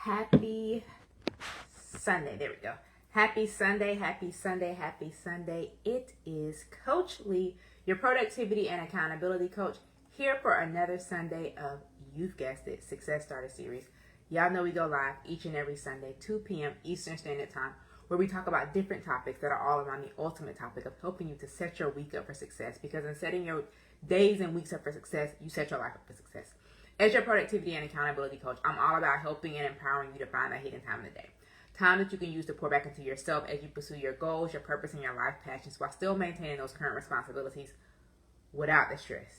Happy Sunday. There we go. Happy Sunday, happy Sunday, happy Sunday. It is Coach Lee, your productivity and accountability coach, here for another Sunday of, you've guessed it, Success Starter Series. Y'all know we go live each and every Sunday, 2 p.m. Eastern Standard Time, where we talk about different topics that are all around the ultimate topic of helping you to set your week up for success. Because in setting your days and weeks up for success, you set your life up for success. As your productivity and accountability coach, I'm all about helping and empowering you to find that hidden time in the day. Time that you can use to pour back into yourself as you pursue your goals, your purpose, and your life passions while still maintaining those current responsibilities without the stress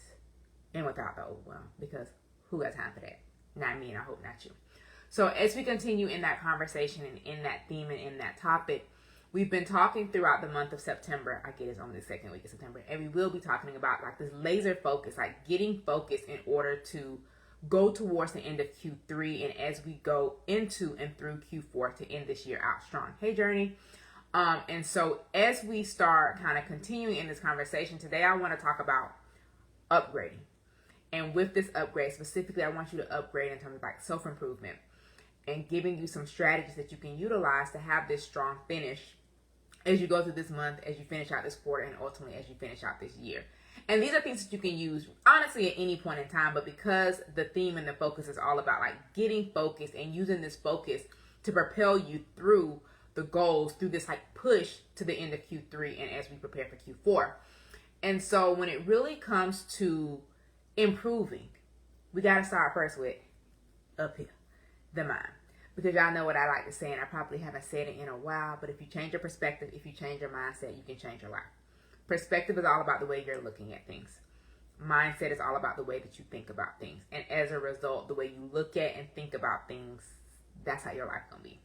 and without the overwhelm. Because who got time for that? Not me, and I hope not you. So as we continue in that conversation and in that theme and in that topic, we've been talking throughout the month of September. I get it's only the second week of September. And we will be talking about like this laser focus, like getting focused in order to go towards the end of Q3 and as we go into and through Q4 to end this year out strong. Hey, Journey. And so as we start kind of continuing in this conversation today, I want to talk about upgrading. And with this upgrade, specifically, I want you to upgrade in terms of like self-improvement and giving you some strategies that you can utilize to have this strong finish as you go through this month, as you finish out this quarter, and ultimately as you finish out this year. And these are things that you can use honestly at any point in time, but because the theme and the focus is all about like getting focused and using this focus to propel you through the goals, through this like push to the end of Q3 and as we prepare for Q4. And so when it really comes to improving, we got to start first with up here, the mind. Because y'all know what I like to say, and I probably haven't said it in a while, but if you change your perspective, if you change your mindset, you can change your life. Perspective is all about the way you're looking at things. Mindset is all about the way that you think about things. And as a result, the way you look at and think about things, that's how your life gonna be.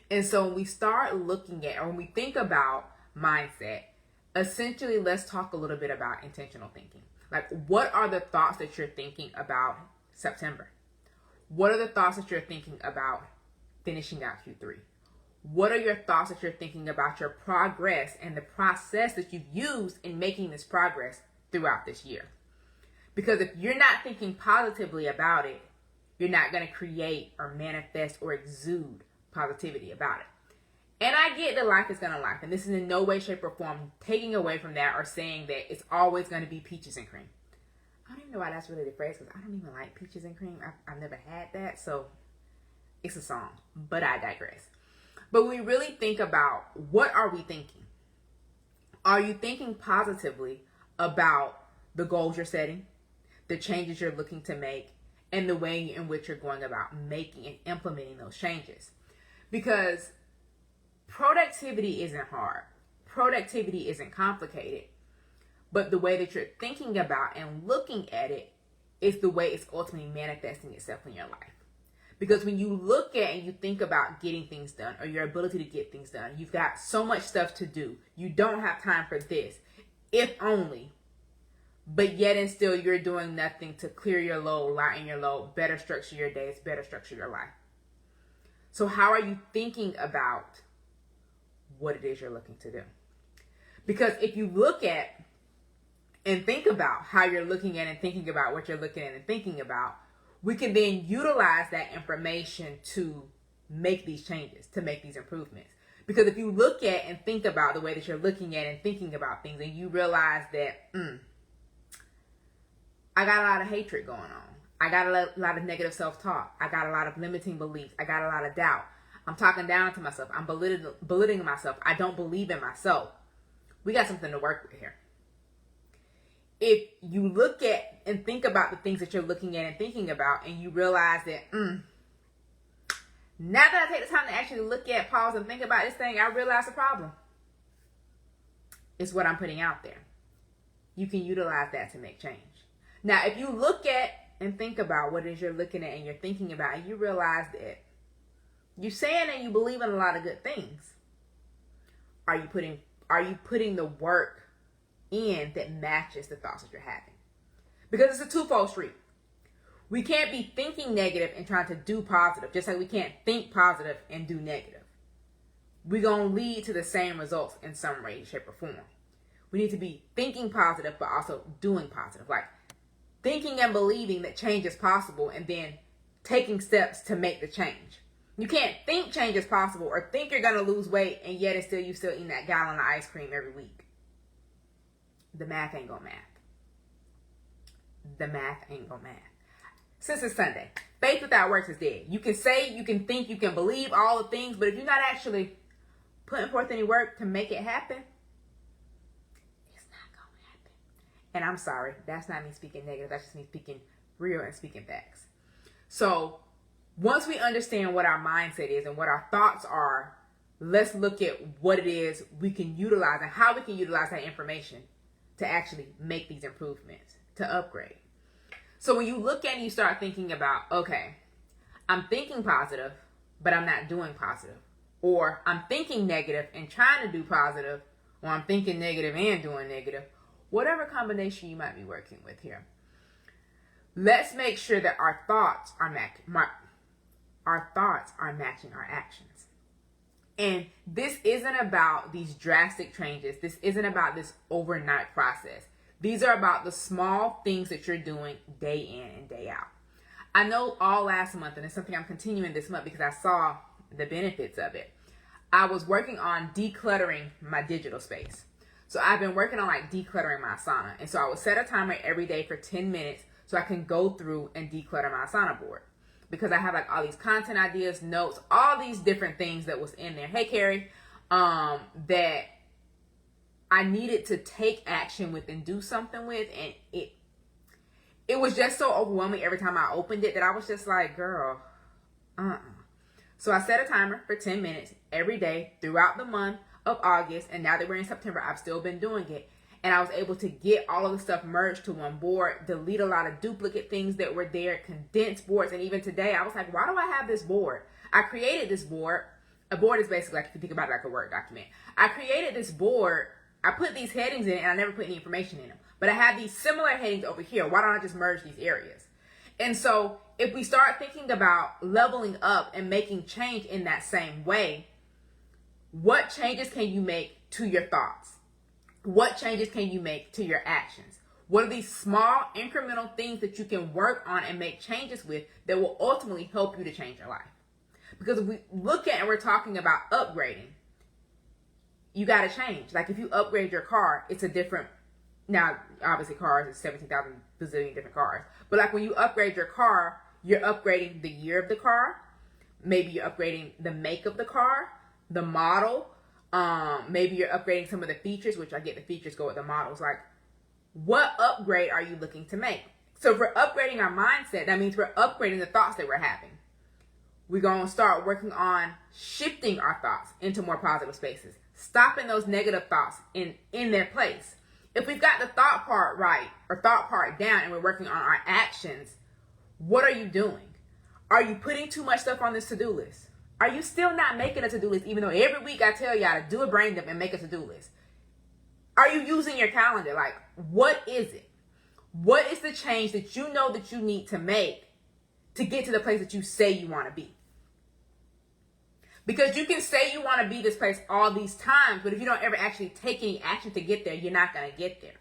And so when we start looking at, or when we think about mindset, essentially let's talk a little bit about intentional thinking. Like, what are the thoughts that you're thinking about September? What are the thoughts that you're thinking about finishing out Q3? What are your thoughts that you're thinking about your progress and the process that you've used in making this progress throughout this year? Because if you're not thinking positively about it, you're not going to create or manifest or exude positivity about it. And I get that life is going to life, and this is in no way, shape, or form taking away from that or saying that it's always going to be peaches and cream. I don't even know why that's really the phrase, because I don't even like peaches and cream. I've never had that, so it's a song, but I digress. But when we really think about what are we thinking? Are you thinking positively about the goals you're setting, the changes you're looking to make, and the way in which you're going about making and implementing those changes? Because productivity isn't hard. Productivity isn't complicated. But the way that you're thinking about and looking at it is the way it's ultimately manifesting itself in your life. Because when you look at and you think about getting things done or your ability to get things done, you've got so much stuff to do. You don't have time for this, if only. But yet and still you're doing nothing to clear your load, lighten your load, better structure your days, better structure your life. So how are you thinking about what it is you're looking to do? Because if you look at and think about how you're looking at and thinking about what you're looking at and thinking about, we can then utilize that information to make these changes, to make these improvements. Because if you look at and think about the way that you're looking at and thinking about things, and you realize that, I got a lot of hatred going on. I got a lot of negative self-talk. I got a lot of limiting beliefs. I got a lot of doubt. I'm talking down to myself. I'm belittling myself. I don't believe in myself. We got something to work with here. If you look at and think about the things that you're looking at and thinking about, and you realize that, now that I take the time to actually look at, pause, and think about this thing, I realize the problem. It's what I'm putting out there. You can utilize that to make change. Now, if you look at and think about what it is you're looking at and you're thinking about, and you realize that you're saying and you believe in a lot of good things, are you putting the work in that matches the thoughts that you're having? Because it's a twofold street. We can't be thinking negative and trying to do positive, just like we can't think positive and do negative. We're going to lead to the same results in some way, shape, or form. We need to be thinking positive, but also doing positive. Like thinking and believing that change is possible, and then taking steps to make the change. You can't think change is possible or think you're going to lose weight and yet it's still you still eating that gallon of ice cream every week. The math ain't gonna math. The math ain't gonna math. Since it's Sunday, faith without works is dead. You can say, you can think, you can believe all the things, but if you're not actually putting forth any work to make it happen, it's not gonna happen. And I'm sorry, that's not me speaking negative. That's just me speaking real and speaking facts. So once we understand what our mindset is and what our thoughts are, let's look at what it is we can utilize and how we can utilize that information to actually make these improvements, to upgrade. So when you look at it, you start thinking about, okay, I'm thinking positive, but I'm not doing positive. Or I'm thinking negative and trying to do positive, or I'm thinking negative and doing negative. Whatever combination you might be working with here. Let's make sure that our thoughts are matching our actions. And this isn't about these drastic changes. This isn't about this overnight process. These are about the small things that you're doing day in and day out. I know all last month, and it's something I'm continuing this month because I saw the benefits of it. I was working on decluttering my digital space. So I've been working on decluttering my Asana. And so I would set a timer every day for 10 minutes so I can go through and declutter my Asana board. Because I have all these content ideas, notes, all these different things that was in there. Hey, Carrie, that I needed to take action with and do something with. And it was just so overwhelming every time I opened it that I was just like, girl, So I set a timer for 10 minutes every day throughout the month of August. And now that we're in September, I've still been doing it. And I was able to get all of the stuff merged to one board, delete a lot of duplicate things that were there, condense boards. And even today, I was like, why do I have this board? I created this board. A board is basically, if you think about it, like a Word document. I created this board. I put these headings in it, and I never put any information in them. But I have these similar headings over here. Why don't I just merge these areas? And so if we start thinking about leveling up and making change in that same way, what changes can you make to your thoughts? What changes can you make to your actions? What are these small incremental things that you can work on and make changes with that will ultimately help you to change your life? Because if we look at and we're talking about upgrading, you got to change. Like if you upgrade your car, it's a different, now obviously cars is 17,000 bazillion different cars. But like when you upgrade your car, you're upgrading the year of the car. Maybe you're upgrading the make of the car, the model. Maybe you're upgrading some of the features, which I get the features go with the models. Like, what upgrade are you looking to make? So if we're upgrading our mindset, that means we're upgrading the thoughts that we're having. We're going to start working on shifting our thoughts into more positive spaces, stopping those negative thoughts in their place. If we've got the thought part right or thought part down and we're working on our actions, what are you doing? Are you putting too much stuff on this to-do list? Are you still not making a to-do list, even though every week I tell y'all to do a brain dump and make a to-do list? Are you using your calendar? Like, what is it? What is the change that you know that you need to make to get to the place that you say you want to be? Because you can say you want to be this place all these times, but if you don't ever actually take any action to get there, you're not going to get there.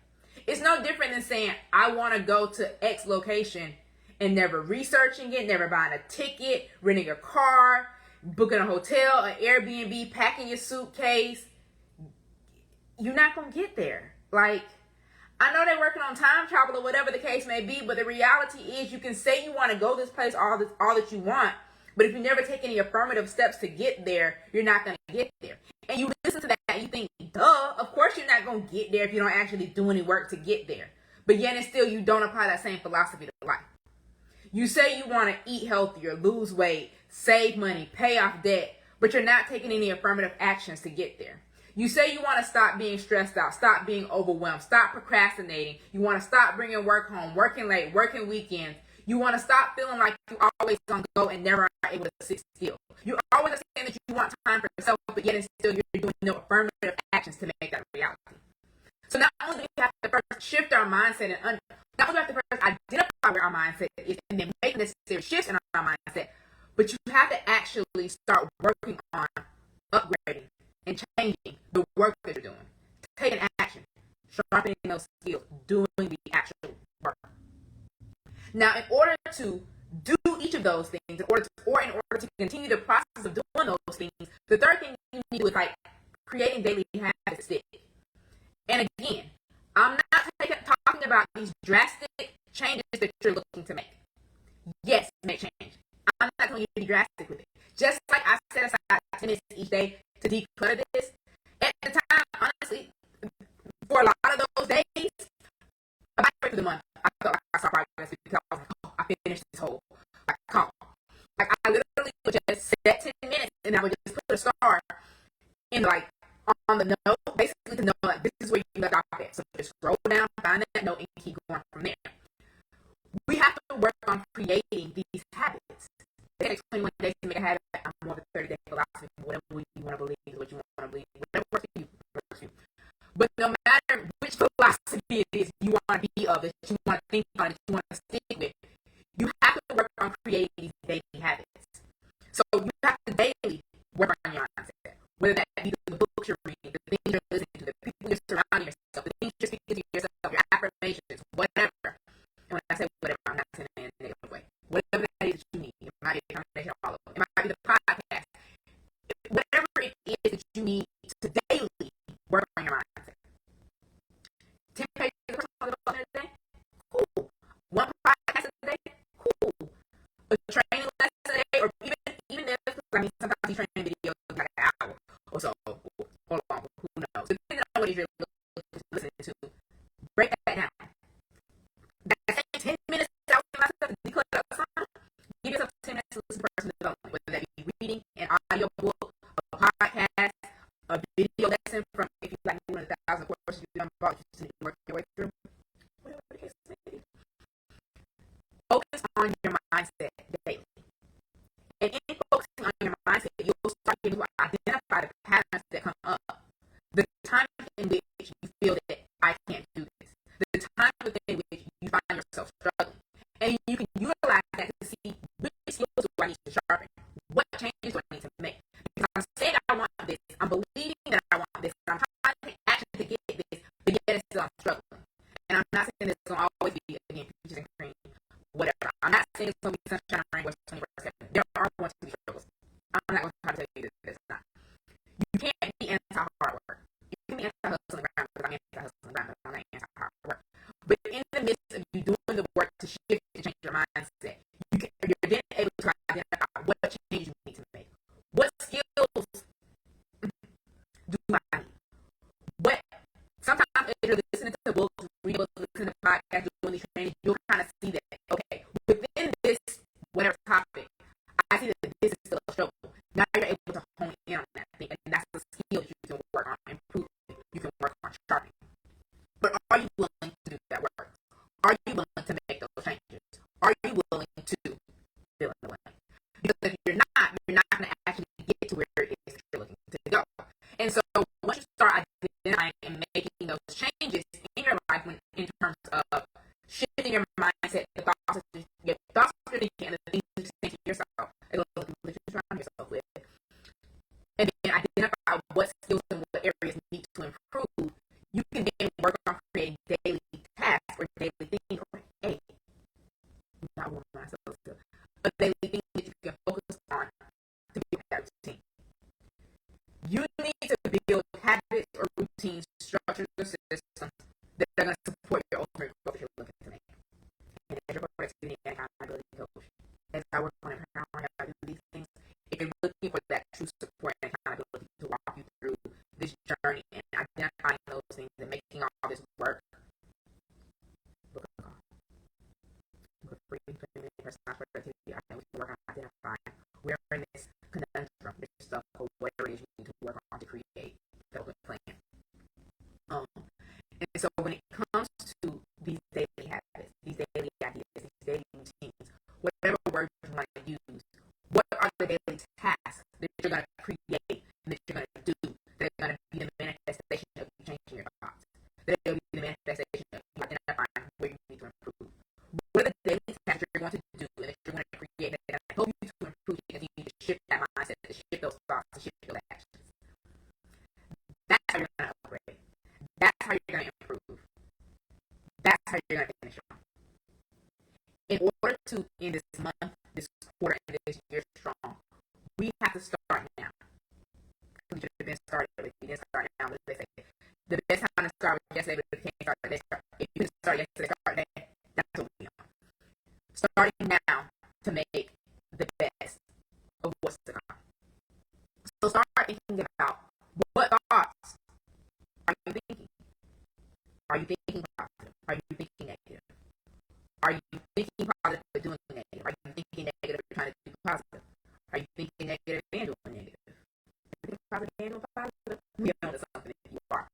It's no different than saying, I want to go to X location and never researching it, never buying a ticket, renting a car, booking a hotel, an Airbnb, packing your suitcase. You're not going to get there. Like, I know they're working on time travel or whatever the case may be, but the reality is you can say you want to go this place all that you want, but if you never take any affirmative steps to get there, you're not going to get there. And you listen to that and you think, duh, of course you're not going to get there if you don't actually do any work to get there. But yet and still you don't apply that same philosophy to life. You say you want to eat healthier, lose weight, save money, pay off debt, but you're not taking any affirmative actions to get there. You say you want to stop being stressed out, stop being overwhelmed, stop procrastinating. You want to stop bringing work home, working late, working weekends. You want to stop feeling like you're always on go and never are able to sit still. You always understand that you want time for yourself, but yet and still you're doing no affirmative actions to make that reality. So not only do we have to first shift our mindset and not only do we have to first identify where our mindset is and then make necessary shifts in our mindset, but you have to actually start working on upgrading and changing the work that you're doing. Taking action, sharpening those skills, doing the actual work. Now, in order to do each each of those things, in order to continue the process of doing those things, the third thing you need to do is like creating daily habits stick. And again, I'm not talking about these drastic changes that you're looking to make. Yes, make change. I'm not going to be drastic with it. Just like I set aside 10 minutes each day to declutter this. At the time, honestly, for a lot of those days, about through the month, I felt like I saw progress because I was like, oh, I finished this whole like column. Like I literally would just set 10 minutes and I would just put a star in like on the note, basically to know like this is where you left off at. So just scroll down, find that note, and keep going from there. We have to work on creating these habits. It takes 21 days to make a habit. I'm more of a 30-day philosophy. Whatever you want to believe is what you want to believe. Whatever works for you, works for you. But no matter which philosophy it is you want to be of, that you want to think on, that you want to stick with, you have to work on creating these daily habits. So you have to daily work on your mindset. Whether that be the books you're reading, the things you're listening to, the people you're surrounding yourself, the things you're speaking to yourself, your affirmations, whatever. And when I say whatever, I'm not saying it in a negative way. Whatever that is that you need, it might be a combination of all of them. It might be the podcast. Whatever it is that you need to daily work on your mindset. 10 pages of personal development a day? Cool. One podcast a day? Cool. A training lesson a day? Or even if, I mean, sometimes these training videos are like an hour or so. Or longer. Who knows? Depending on what it is you're listening to, break that down. That same 10 minutes out of myself to declutter up something, give yourself 10 minutes to listen to personal development, whether that be reading, an audio book, a podcast, a video lesson from, if you like one of the 1,000 courses you've done, you just need to work your way through. Whatever the case may be. Focus on your mindset daily. And in focusing on your mindset, you'll start to identify the patterns that come up. The times in which you feel that I can't do this. The times within which you find yourself struggling. And you can utilize that to see which skills do I need to sharpen. What changes do I need to make? Because I'm saying I want this. I'm believing that I want this. I'm trying to take action to get this. But yet it's still I'm struggling. And I'm not saying it's going to always be, again, peaches and cream, whatever. I'm not saying it's going to be sunshine and rainbows 24/7. There are going to be struggles. I'm not going to try to tell you that it's not. You can't be anti-hard work. You can be anti-hustling around because I'm anti-hustling around, but I'm not anti-hard work. But in the midst of you doing the work to shift and change your mindset, you're then able to identify what change you need to make. What skills do I need? What sometimes if you're listening to books, reading books, listening to podcasts, doing these trainings, you'll kind of see that, okay, within this whatever topic, I see that this is still a struggle. Now you're able to hone in on that thing, and that's the skill that you can work on improving. You can work on sharpening. But are you willing to do that work? Are you willing to make those changes? Are you willing to fill in the blank? Because if you're not going to actually get to where it is that you're looking to go. And so once you start identifying and making those changes in your life, in terms of shifting your mindset, the thoughts that you're thinking, and the things that you think to yourself, as well as the people that you surround yourself with, and then identify what skills and what areas need to improve, you can then work on creating daily tasks or daily things, or not one of myself still, but daily things that you can focus on to build that routine. You need to build habits or routines, structures, or systems that are going to support your ultimate growth you're looking to make. And as your productivity and accountability coach, as I work on empowering how I do these things, if you're looking for that true support and accountability to walk you through this journey and identifying those things and making all this work, look at the call. Look for personal productivity. I know we can work on identifying where in this conundrum, this stuff, or whatever it is you need to work on to create the ultimate plan. And so when it comes to these daily habits, these daily ideas, these daily routines, whatever word you want to use, what are the daily tasks that you're going to create and that you're going to do that are going to be the manifestation of you changing your thoughts, that will be the manifestation of you identifying where you need to improve? What are the daily tasks you're going to do and that you're going to create that are going to help you to improve because you need to shift that mindset, to shift those thoughts, to shift those actions? That's how you're going to upgrade. That's how you're going to improve. That's how you're going to finish strong. In order to end this month this quarter and this year strong. We have to start now. We should have been started. If we didn't start now, they say the best time to start was yesterday, but if you can't start today, start. If you can start yesterday, start today. That's what we are. Starting now to make the best of what's to come. So start thinking about what thoughts are you thinking? Are you thinking positive? Are you thinking negative? Are you thinking positive but doing negative? Are you thinking negative but trying to do positive? Are you thinking negative and doing negative? Thinking positive and doing positive? We know something if you are.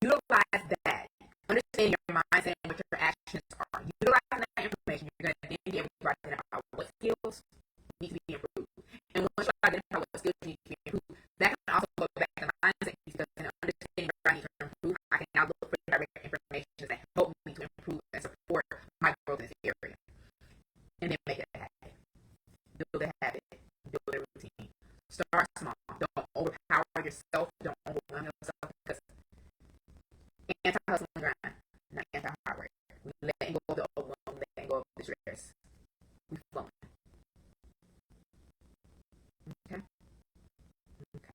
Utilize that. Understand your mindset and what your actions are. Utilizing that information, you're going to then be able to identify what skills need to be improved. And once you identify what skills need to be improved, that can also go back to mindset because in understanding what I need to improve, I can now look for direct information that help me to improve and support my growth in this area. And then make it a habit. Build a habit. Build a routine. Start small. Don't overpower yourself. Don't overwhelm yourself because anti-hustle and grind, not anti-hard work. We letting go of the overwhelm, letting go of the stress. We flowing. Okay? Okay.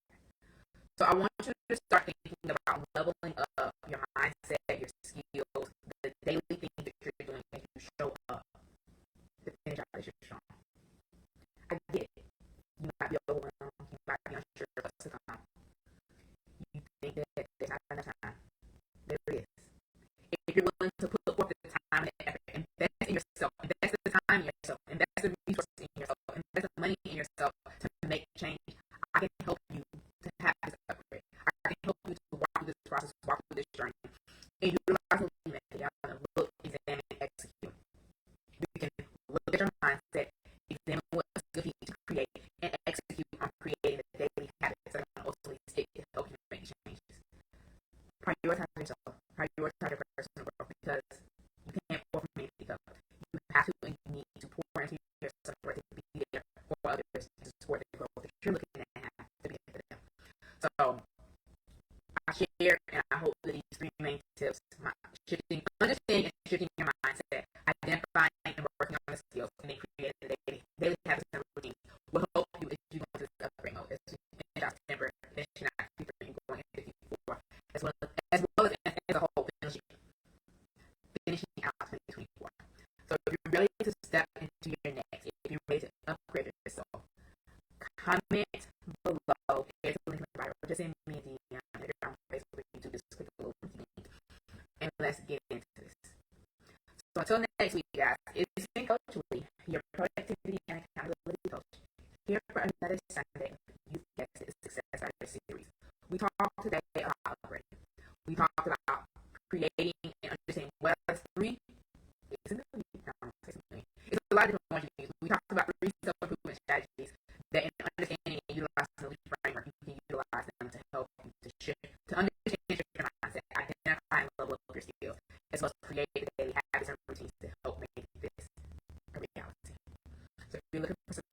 So I want you to start thinking about leveling up your mindset, your skills, the daily things that you're doing as you show up to finish out this year strong. I get it. You might be overwhelmed. You might be unsure of what's to come. You think that there's not enough time. There is. If you're willing to put forth the time and effort, invest in yourself, invest the time in yourself, invest the resources in yourself, invest the money in yourself to make change, I can help you to have this upgrade. I can help you to walk through this process, walk through this journey, and utilize what we method. Y'all gonna look, examine, execute. You can look at your mindset, examine what skills you need to create, and execute on creating the daily habits that are going to ultimately stick to help you make changes. Prioritize yourself. Prioritize your personal growth because you can't pour from an empty cup. You have to and you need to pour into yourself to be there for others to support the growth that you're looking at to be able to them. So I share and I hope that these three main tips, understanding and shifting your mindset, identifying and working on the skills, and then creating the daily habits and routines will help you as you go into this upgrade mode, as you finish out September, finishing out Q3 and going into Q4, as well as a whole finishing out 2024. So if you're ready to step into your next, if you're ready to upgrade yourself, comment below. There's a link in the bio. Just send me a DM. If you're on Facebook, YouTube, just click the little link and let's get into this. So until next week, guys, it's been Coach Lee, your productivity and accountability coach, here for another Sunday of Youth Exit Success Starter series. We talked today about upgrading. We talked about creating and understanding what are three. It's a lot of different ones you use. We talked about three self-improvement strategies that in understanding and utilizing the lead framework, you can utilize them to help you to shift, to understand your mindset, identify and level up your skills, as well as create the daily habits and routines to help make this a reality. So if you're looking for some